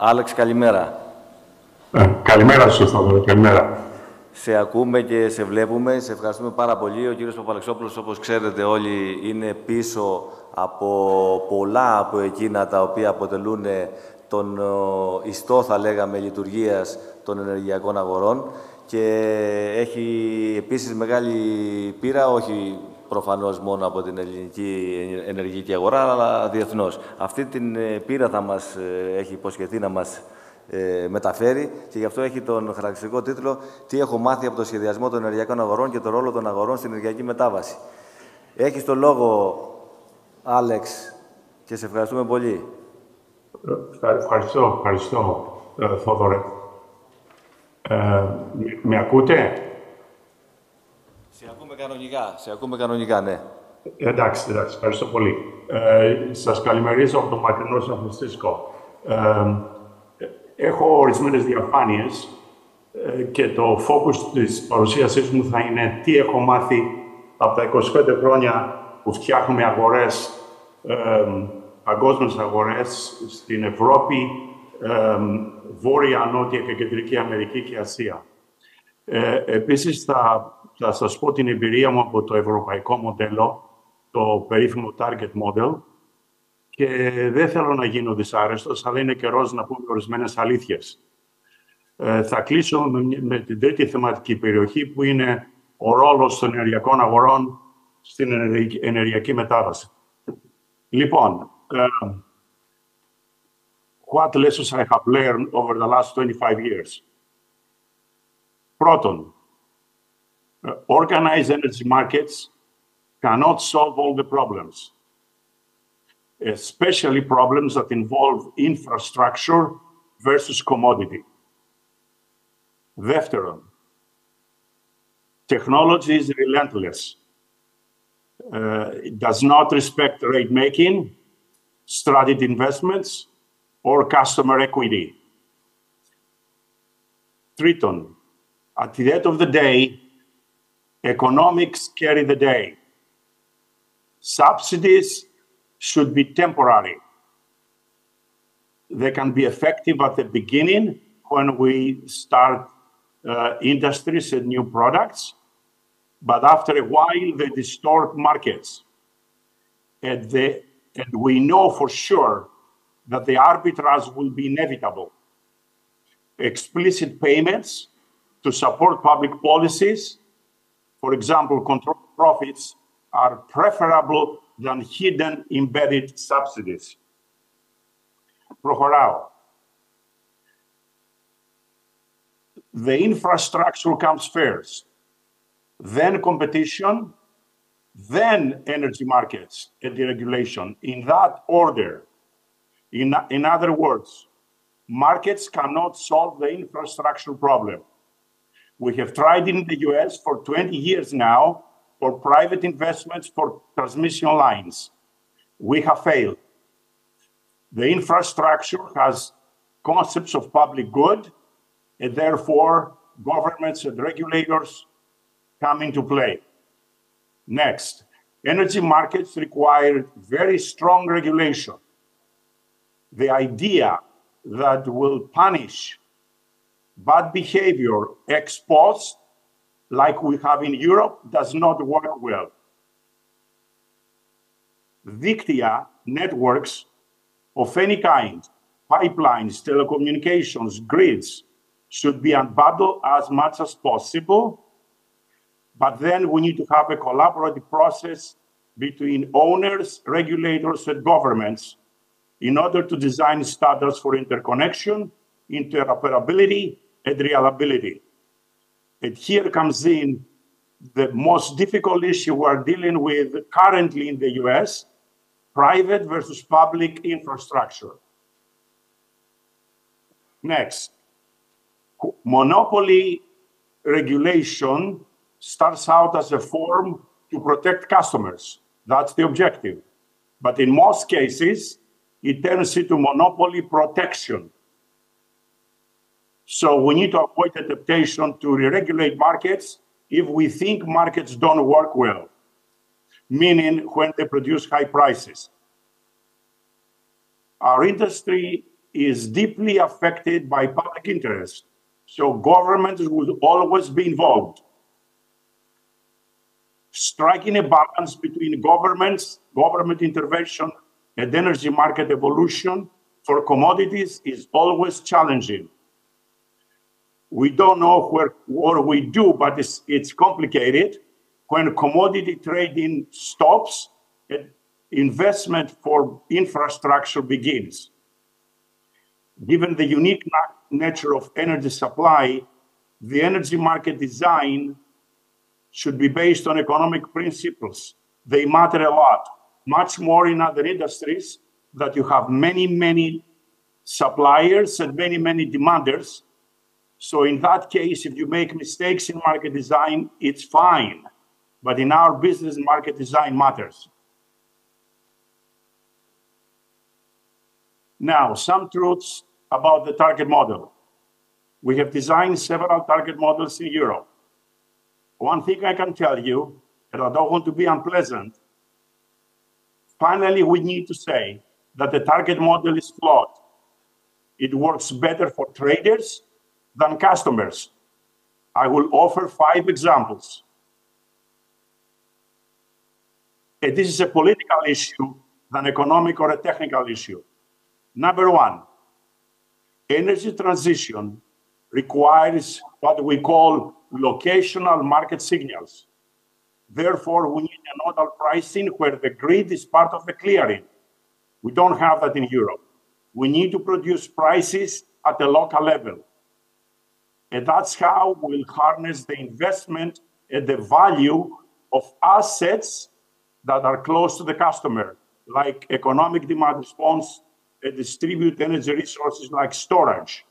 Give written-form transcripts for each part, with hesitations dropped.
Άλεξ, καλημέρα. Καλημέρα σου, Θόδωρο. Καλημέρα. Σε ακούμε και σε βλέπουμε. Σε ευχαριστούμε πάρα πολύ. Ο κύριος Παπαλεξόπουλος, όπως ξέρετε όλοι, είναι πίσω από πολλά από εκείνα τα οποία αποτελούν τον ιστό, θα λέγαμε, λειτουργίας των ενεργειακών αγορών και έχει επίσης μεγάλη πείρα, όχι προφανώς μόνο από την ελληνική ενεργειακή αγορά, αλλά διεθνώς. Αυτή την πείρα θα μας έχει υποσχεθεί να μας μεταφέρει και γι' αυτό έχει τον χαρακτηριστικό τίτλο «Τι έχω μάθει από το σχεδιασμό των ενεργειακών αγορών και το ρόλο των αγορών στην ενεργειακή μετάβαση». Έχεις το λόγο, Άλεξ, και σε ευχαριστούμε πολύ. Ευχαριστώ, Θόδωρε. Με ακούτε? Σε ακούμε κανονικά, ναι. Εντάξει, ευχαριστώ πολύ. Σας καλημερίζω από το μακρινό Σαν Φρανσίσκο. Έχω ορισμένες διαφάνειες και το focus της παρουσίασής μου θα είναι τι έχω μάθει από τα 25 χρόνια που φτιάχνουμε αγορές, παγκόσμιες αγορές στην Ευρώπη, Βόρεια, Νότια και Κεντρική Αμερική και Ασία. Επίσης, θα σας πω την εμπειρία μου από το ευρωπαϊκό μοντέλο, το περίφημο Target Model, και δεν θέλω να γίνω δυσάρεστος, αλλά είναι καιρός να πούμε ορισμένες αλήθειες. Θα κλείσω με την τρίτη θεματική περιοχή, που είναι ο ρόλος των ενεργειακών αγορών στην ενεργειακή μετάβαση. Λοιπόν, what lessons I have learned over the last 25 years. Πρώτον, organized energy markets cannot solve all the problems, especially problems that involve infrastructure versus commodity. Δεύτερον, technology is relentless. It does not respect rate making, strategic investments, or customer equity. Τρίτον, at the end of the day, economics carry the day. Subsidies should be temporary. They can be effective at the beginning when we start industries and new products, but after a while they distort markets. And we know for sure that the arbitrage will be inevitable. Explicit payments to support public policies, for example, controlled profits, are preferable than hidden embedded subsidies. Προχωράω. The infrastructure comes first, then competition, then energy markets and deregulation, in that order. In other words, markets cannot solve the infrastructure problem. We have tried in the US for 20 years now for private investments for transmission lines. We have failed. The infrastructure has concepts of public good, and therefore governments and regulators come into play. Next, energy markets require very strong regulation. The idea that will punish bad behavior ex post, like we have in Europe, does not work well. Dictia networks of any kind, pipelines, telecommunications, grids, should be unbundled as much as possible, but then we need to have a collaborative process between owners, regulators, and governments in order to design standards for interconnection, interoperability, and reliability. And here comes in the most difficult issue we're dealing with currently in the US, private versus public infrastructure. Next, monopoly regulation starts out as a form to protect customers. That's the objective. But in most cases, it turns into monopoly protection. So we need to avoid the temptation to re-regulate markets if we think markets don't work well, meaning when they produce high prices. Our industry is deeply affected by public interest, so governments will always be involved. Striking a balance between government intervention, and energy market evolution for commodities is always challenging. We don't know what we do, but it's complicated. When commodity trading stops, investment for infrastructure begins. Given the unique nature of energy supply, the energy market design should be based on economic principles. They matter a lot, much more in other industries that you have many suppliers and many demanders. So in that case, if you make mistakes in market design, it's fine. But in our business, market design matters. Now, some truths about the target model. We have designed several target models in Europe. One thing I can tell you, and I don't want to be unpleasant, finally, we need to say that the target model is flawed. It works better for traders than customers. I will offer 5 examples. And this is a political issue than economic or a technical issue. Number 1, energy transition requires what we call locational market signals. Therefore, we need a nodal pricing where the grid is part of the clearing. We don't have that in Europe. We need to produce prices at the local level. And that's how we'll harness the investment and the value of assets that are close to the customer, like economic demand response and distribute energy resources like storage.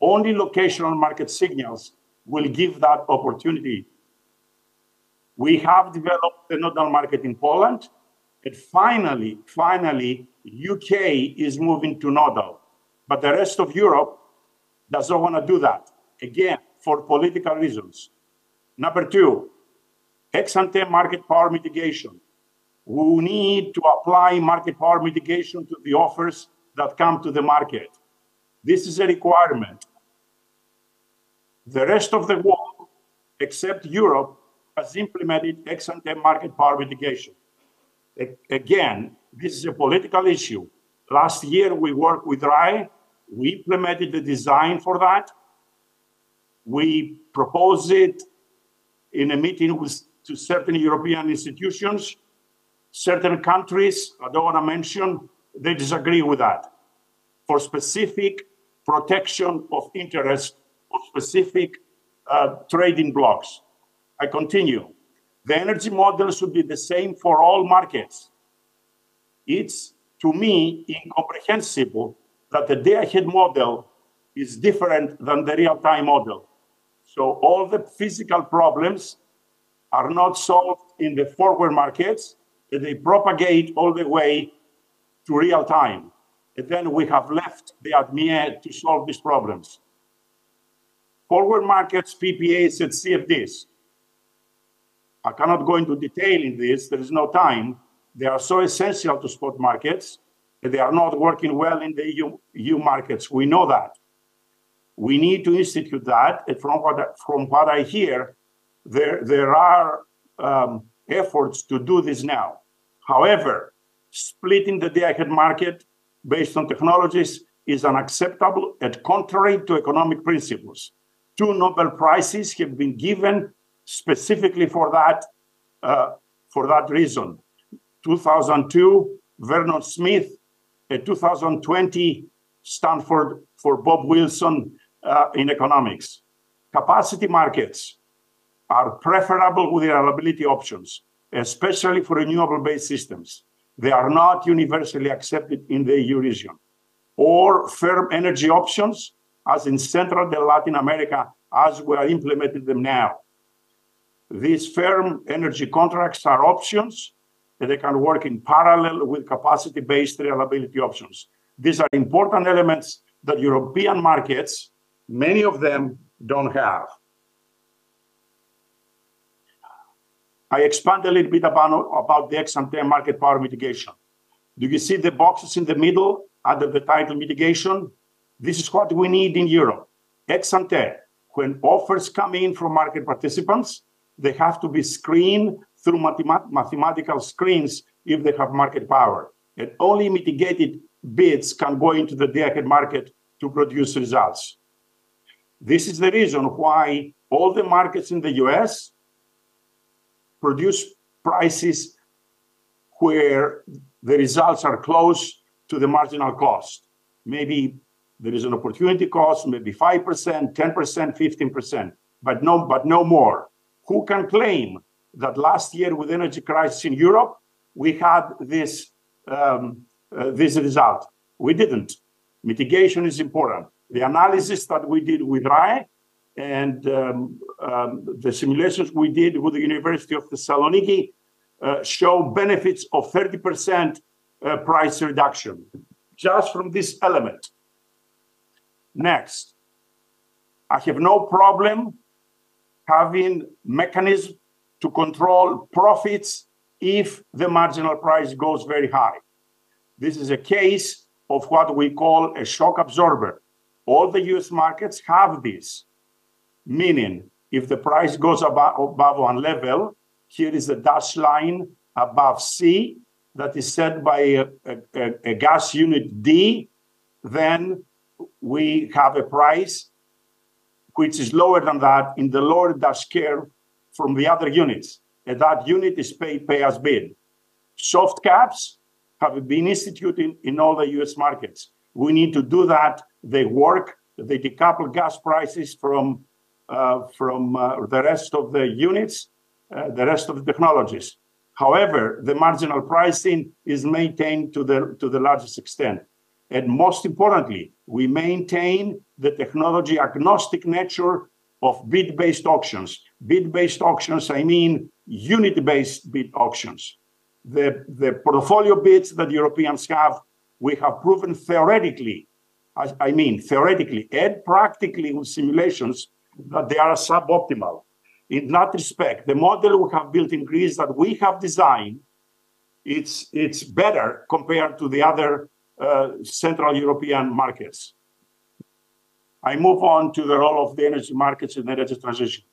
Only locational market signals will give that opportunity. We have developed a nodal market in Poland, and finally, UK is moving to nodal. But the rest of Europe doesn't want to do that, again, for political reasons. Number 2, ex-ante market power mitigation. We need to apply market power mitigation to the offers that come to the market. This is a requirement. The rest of the world, except Europe, has implemented ex-ante market power mitigation. Again, this is a political issue. Last year, we worked with RAE. We implemented the design for that. We proposed it in a meeting to certain European institutions. Certain countries, I don't want to mention, they disagree with that for specific protection of interest of specific trading blocks. I continue. The energy model should be the same for all markets. It's, to me, incomprehensible that the day-ahead model is different than the real-time model. So all the physical problems are not solved in the forward markets, and they propagate all the way to real time. And then we have left the ADMIE to solve these problems. Forward markets, PPAs, and CFDs. I cannot go into detail in this, there is no time. They are so essential to spot markets, and they are not working well in the EU markets. We know that. We need to institute that, and from what I hear, there are efforts to do this now. However, splitting the day-ahead market based on technologies is unacceptable and contrary to economic principles. 2 Nobel Prizes have been given specifically for that reason. 2002, Vernon Smith, and 2020, Stanford for Bob Wilson in economics. Capacity markets are preferable with reliability options, especially for renewable-based systems. They are not universally accepted in the EU region. Or firm energy options, as in Central and Latin America, as we are implementing them now. These firm energy contracts are options, and they can work in parallel with capacity-based reliability options. These are important elements that European markets, many of them, don't have. I expand a little bit about the ex-ante market power mitigation. Do you see the boxes in the middle under the title mitigation? This is what we need in Europe. Ex ante, when offers come in from market participants, they have to be screened through mathematical screens if they have market power. And only mitigated bids can go into the day-ahead market to produce results. This is the reason why all the markets in the US produce prices where the results are close to the marginal cost. Maybe there is an opportunity cost, maybe 5%, 10%, 15%, but no more. Who can claim that last year with energy crisis in Europe, we had this result? We didn't. Mitigation is important. The analysis that we did with RAE and the simulations we did with the University of Thessaloniki show benefits of 30% price reduction just from this element. Next, I have no problem having mechanism to control profits if the marginal price goes very high. This is a case of what we call a shock absorber. All the US markets have this, meaning if the price goes above one level, here is the dashed line above C that is set by a gas unit D, then we have a price which is lower than that in the lower dash curve from the other units. And that unit is pay as bid. Soft caps have been instituted in all the US markets. We need to do that. They work. They decouple gas prices from the rest of the units, the rest of the technologies. However, the marginal pricing is maintained to the largest extent. And most importantly, we maintain the technology agnostic nature of bid-based auctions. Bid-based auctions, I mean unit-based bid auctions. The portfolio bids that Europeans have, we have proven theoretically and practically with simulations that they are suboptimal. In that respect, the model we have built in Greece that we have designed, it's better compared to the other Central European markets. I move on to the role of the energy markets in energy transition.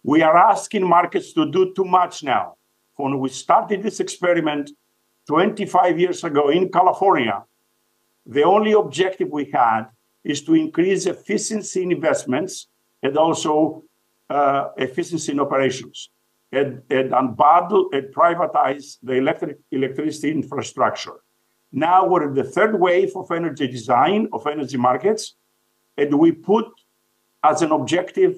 We are asking markets to do too much now. When we started this experiment 25 years ago in California, the only objective we had is to increase efficiency in investments and also efficiency in operations and unbundle and privatize the electricity infrastructure. Now we're in the third wave of energy design, of energy markets, and we put as an objective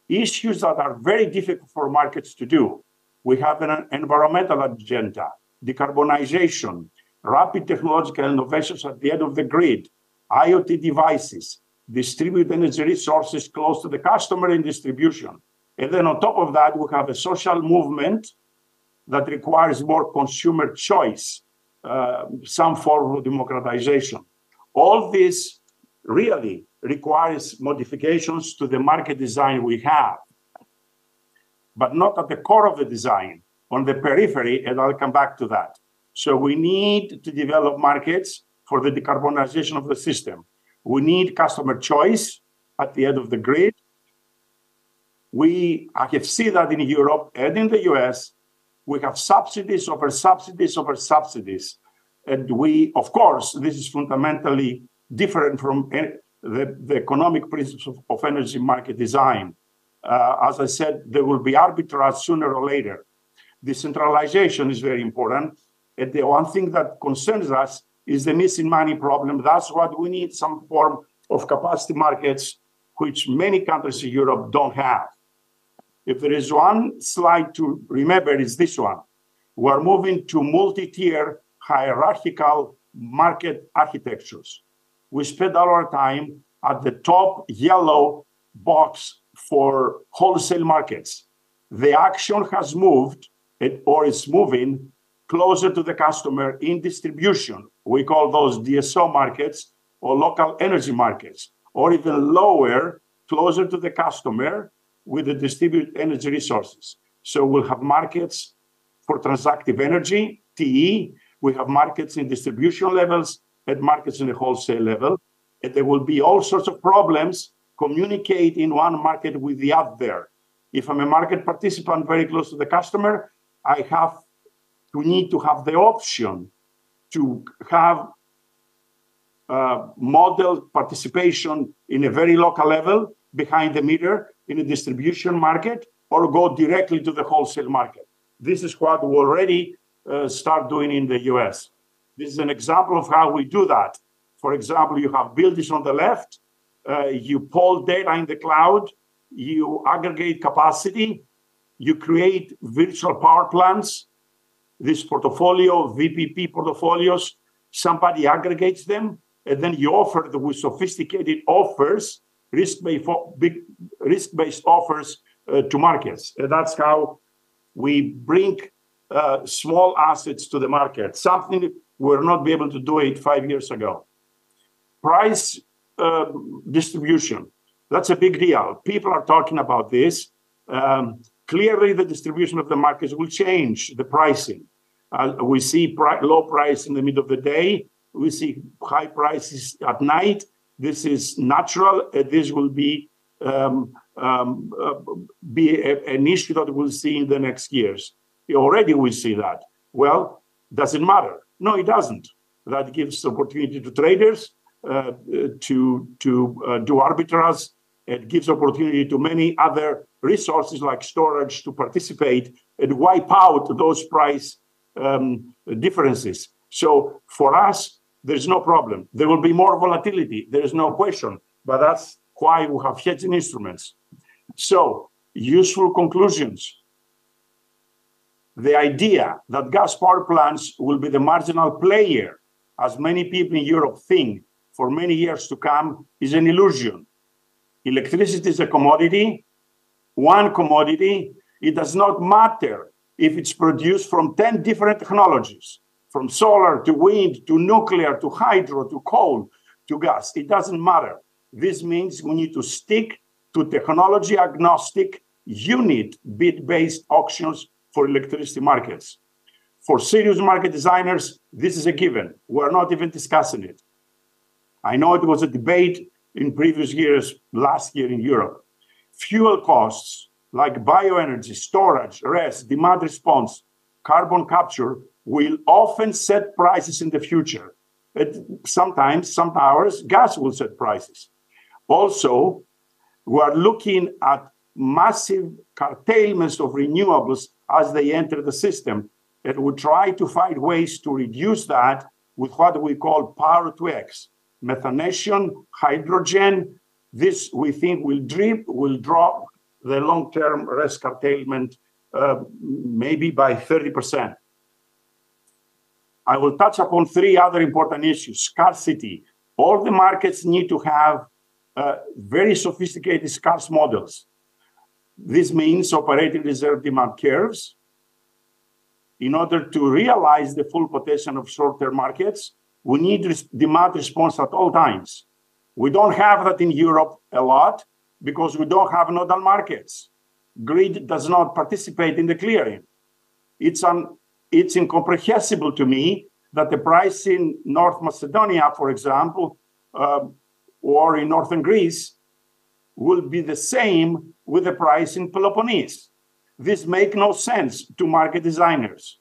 issues that are very difficult for markets to do. We have an environmental agenda, decarbonization, rapid technological innovations at the end of the grid, IoT devices, distribute energy resources close to the customer in distribution. And then on top of that, we have a social movement that requires more consumer choice, some form of democratization. All this really requires modifications to the market design we have, but not at the core of the design, on the periphery, and I'll come back to that. So we need to develop markets for the decarbonization of the system. We need customer choice at the end of the grid. I have seen that in Europe and in the US. We have subsidies over subsidies over subsidies. And of course, this is fundamentally different from the economic principles of energy market design. As I said, there will be arbitrage sooner or later. Decentralization is very important. And the one thing that concerns us is the missing money problem. That's what we need, some form of capacity markets, which many countries in Europe don't have. If there is one slide to remember, it's this one. We're moving to multi-tier hierarchical market architectures. We spend all our time at the top yellow box for wholesale markets. The action has moved or is moving closer to the customer in distribution. We call those DSO markets or local energy markets, or even lower, closer to the customer with the distributed energy resources. So we'll have markets for transactive energy, TE. We have markets in distribution levels and markets in the wholesale level. and there will be all sorts of problems communicating one market with the other. If I'm a market participant very close to the customer, I need to have the option to have model participation in a very local level behind the meter in a distribution market, or go directly to the wholesale market. This is what we already start doing in the US. This is an example of how we do that. For example, you have buildings on the left, you pull data in the cloud, you aggregate capacity, you create virtual power plants, this portfolio, VPP portfolios, somebody aggregates them, and then you offer them with sophisticated offers, risk-based offers to markets. And that's how we bring small assets to the market, something we were not able to do it 5 years ago. Price distribution, that's a big deal. People are talking about this. Clearly, the distribution of the markets will change the pricing. We see low price in the middle of the day. We see high prices at night. This is natural. This will be an issue that we'll see in the next years. Already we see that. Well, does it matter? No, it doesn't. That gives opportunity to traders to do arbitrage. It gives opportunity to many other resources like storage to participate and wipe out those price differences. So for us, there's no problem. There will be more volatility. There is no question. But that's why we have hedging instruments. So, useful conclusions. The idea that gas power plants will be the marginal player, as many people in Europe think, for many years to come, is an illusion. Electricity is a commodity, one commodity. It does not matter if it's produced from 10 different technologies, from solar to wind to nuclear to hydro to coal to gas. It doesn't matter. This means we need to stick to technology agnostic unit bid-based auctions for electricity markets. For serious market designers, this is a given. We're not even discussing it. I know it was a debate in previous years, last year in Europe. Fuel costs like bioenergy, storage, RES, demand response, carbon capture will often set prices in the future. Sometimes, some hours, gas will set prices. Also, we are looking at massive curtailments of renewables as they enter the system, and we try to find ways to reduce that with what we call power to X. Methanation, hydrogen, this we think will drop the long-term RES curtailment maybe by 30%. I will touch upon three other important issues. Scarcity. All the markets need to have very sophisticated scarce models. This means operating reserve demand curves. In order to realize the full potential of short-term markets, we need demand response at all times. We don't have that in Europe a lot because we don't have nodal markets. Grid does not participate in the clearing. It's incomprehensible to me that the price in North Macedonia, for example, or in northern Greece, will be the same with the price in Peloponnese. This makes no sense to market designers.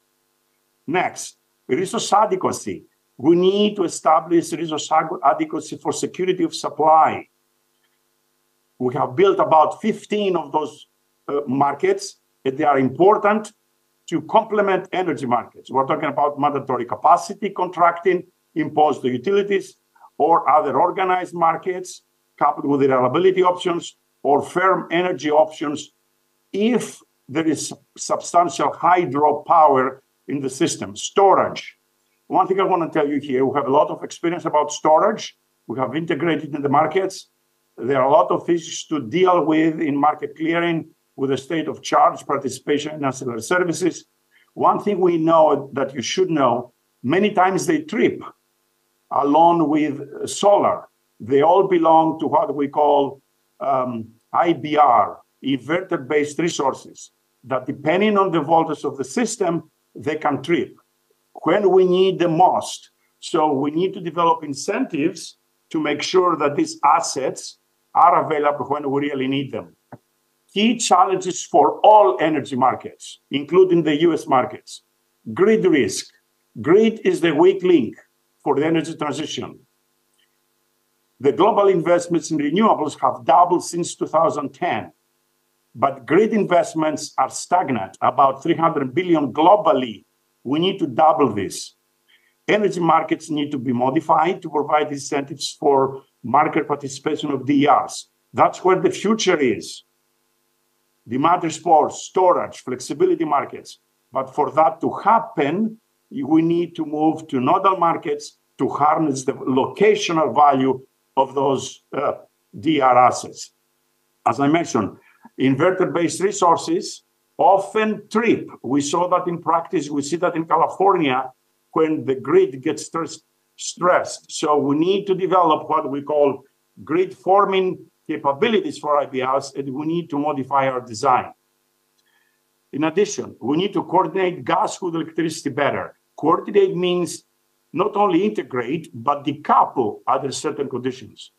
Next, resource adequacy. We need to establish resource adequacy for security of supply. We have built about 15 of those markets, and they are important to complement energy markets. We're talking about mandatory capacity contracting imposed to utilities or other organized markets coupled with reliability options or firm energy options if there is substantial hydropower in the system. Storage. One thing I want to tell you here, we have a lot of experience about storage. We have integrated in the markets. There are a lot of issues to deal with in market clearing with the state of charge, participation in ancillary services. One thing we know that you should know, many times they trip along with solar. They all belong to what we call IBR, inverter-based resources, that depending on the voltage of the system, they can trip when we need the most. So we need to develop incentives to make sure that these assets are available when we really need them. Key challenges for all energy markets, including the US markets. Grid risk. Grid is the weak link for the energy transition. The global investments in renewables have doubled since 2010, but grid investments are stagnant, about 300 billion globally. We need to double this. Energy markets need to be modified to provide incentives for market participation of DERs. That's where the future is. Demand response, storage, flexibility markets. But for that to happen, we need to move to nodal markets to harness the locational value of those DR assets. As I mentioned, inverter-based resources often trip. We saw that in practice. We see that in California when the grid gets stressed. So we need to develop what we call grid forming capabilities for IBRs, and we need to modify our design. In addition, we need to coordinate gas with electricity better. Coordinate means not only integrate, but decouple under certain conditions.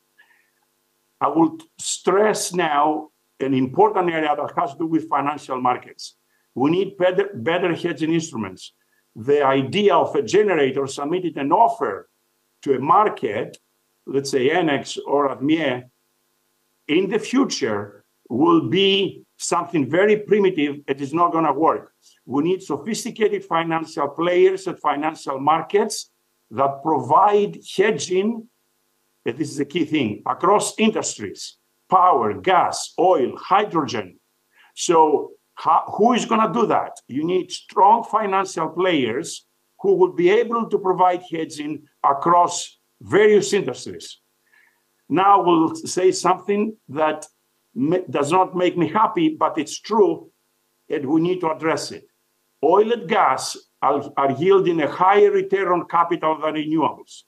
I will stress now an important area that has to do with financial markets. We need better hedging instruments. The idea of a generator submitting an offer to a market, let's say NX or ADMIE, in the future will be something very primitive. It is not going to work. We need sophisticated financial players and financial markets that provide hedging, and this is the key thing, across industries, power, gas, oil, hydrogen. So who is going to do that? You need strong financial players who will be able to provide hedging across various industries. Now we'll say something that does not make me happy, but it's true, and we need to address it. Oil and gas are yielding a higher return on capital than renewables.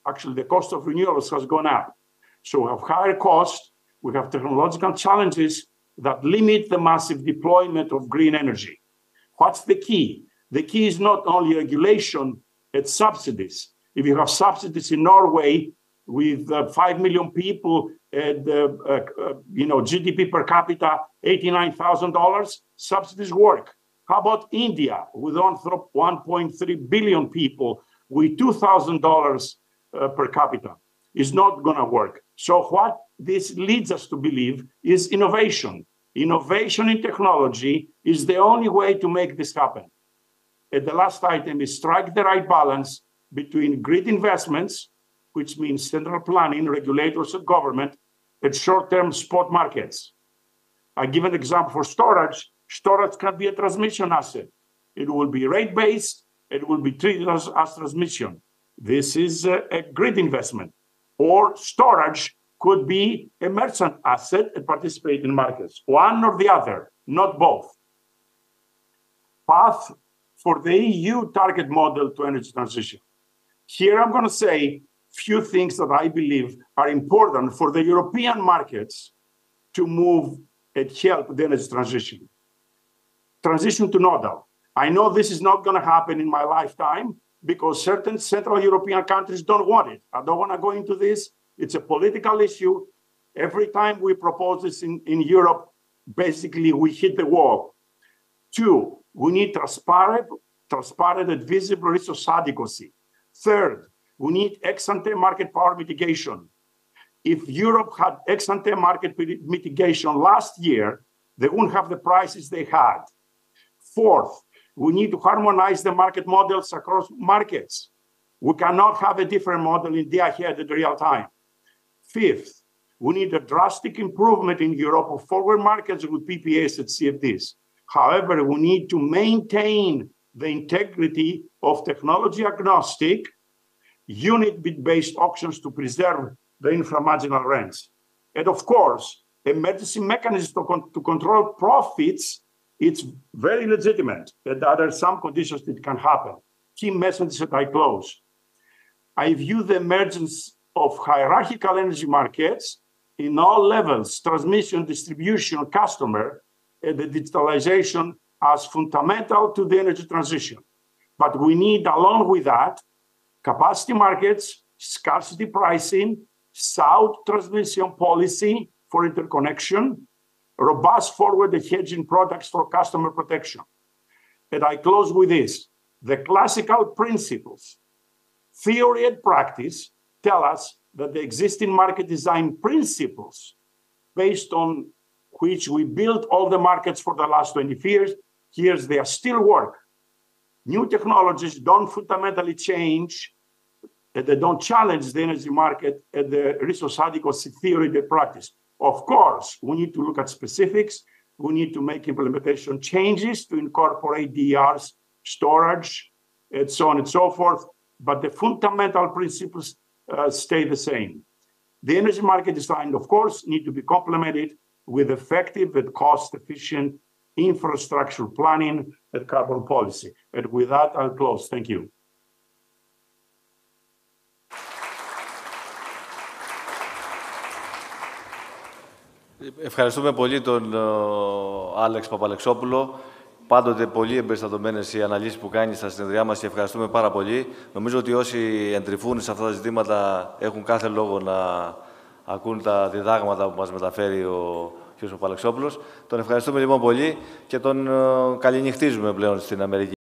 Actually, the cost of renewables has gone up. So we have higher cost, we have technological challenges that limit the massive deployment of green energy. What's the key? The key is not only regulation, it's subsidies. If you have subsidies in Norway with 5 million people and GDP per capita $89,000, subsidies work. How about India with 1.3 billion people with $2,000 per capita? Is not going to work. So what this leads us to believe is innovation. Innovation in technology is the only way to make this happen. And the last item is strike the right balance between grid investments, which means central planning, regulators, and government, and short-term spot markets. I give an example for storage. Storage can be a transmission asset. It will be rate-based. It will be treated as transmission. This is a grid investment. Or storage could be a merchant asset and participate in markets. One or the other, not both. Path for the EU target model to energy transition. Here I'm going to say few things that I believe are important for the European markets to move and help the energy transition. Transition to nodal. I know this is not going to happen in my lifetime because certain Central European countries don't want it. I don't want to go into this. It's a political issue. Every time we propose this in Europe, basically we hit the wall. Two, we need transparent and visible resource adequacy. Third, we need ex-ante market power mitigation. If Europe had ex-ante market mitigation last year, they wouldn't have the prices they had. Fourth, we need to harmonize the market models across markets. We cannot have a different model in day-ahead in real time. Fifth, we need a drastic improvement in Europe of forward markets with PPAs and CFDs. However, we need to maintain the integrity of technology agnostic, unit-based auctions to preserve the inframarginal rents. And of course, emergency mechanisms to control profits, it's very legitimate, and there are some conditions that can happen. Key messages that I close. I view the emergence of hierarchical energy markets in all levels, transmission, distribution, customer, and the digitalization as fundamental to the energy transition. But we need, along with that, capacity markets, scarcity pricing, sound transmission policy for interconnection, robust forward hedging products for customer protection. And I close with this. The classical principles, theory and practice, tell us that the existing market design principles based on which we built all the markets for the last 20 years, they are still work. New technologies don't fundamentally change, and they don't challenge the energy market and the resource adequacy theory and practice. Of course, we need to look at specifics. We need to make implementation changes to incorporate DRs, storage, and so on and so forth. But the fundamental principles stay the same. The energy market design, of course, need to be complemented with effective and cost-efficient infrastructure planning and carbon policy. And with that, I'll close. Thank you. Ευχαριστούμε πολύ τον Άλεξ Παπαλεξόπουλο. Πάντοτε πολύ εμπεριστατωμένες οι αναλύσεις που κάνει στα συνεδριά μας και ευχαριστούμε πάρα πολύ. Νομίζω ότι όσοι εντρυφούν σε αυτά τα ζητήματα έχουν κάθε λόγο να ακούν τα διδάγματα που μας μεταφέρει ο κ. Παπαλεξόπουλος. Τον ευχαριστούμε λοιπόν πολύ και τον καληνυχτίζουμε πλέον στην Αμερική.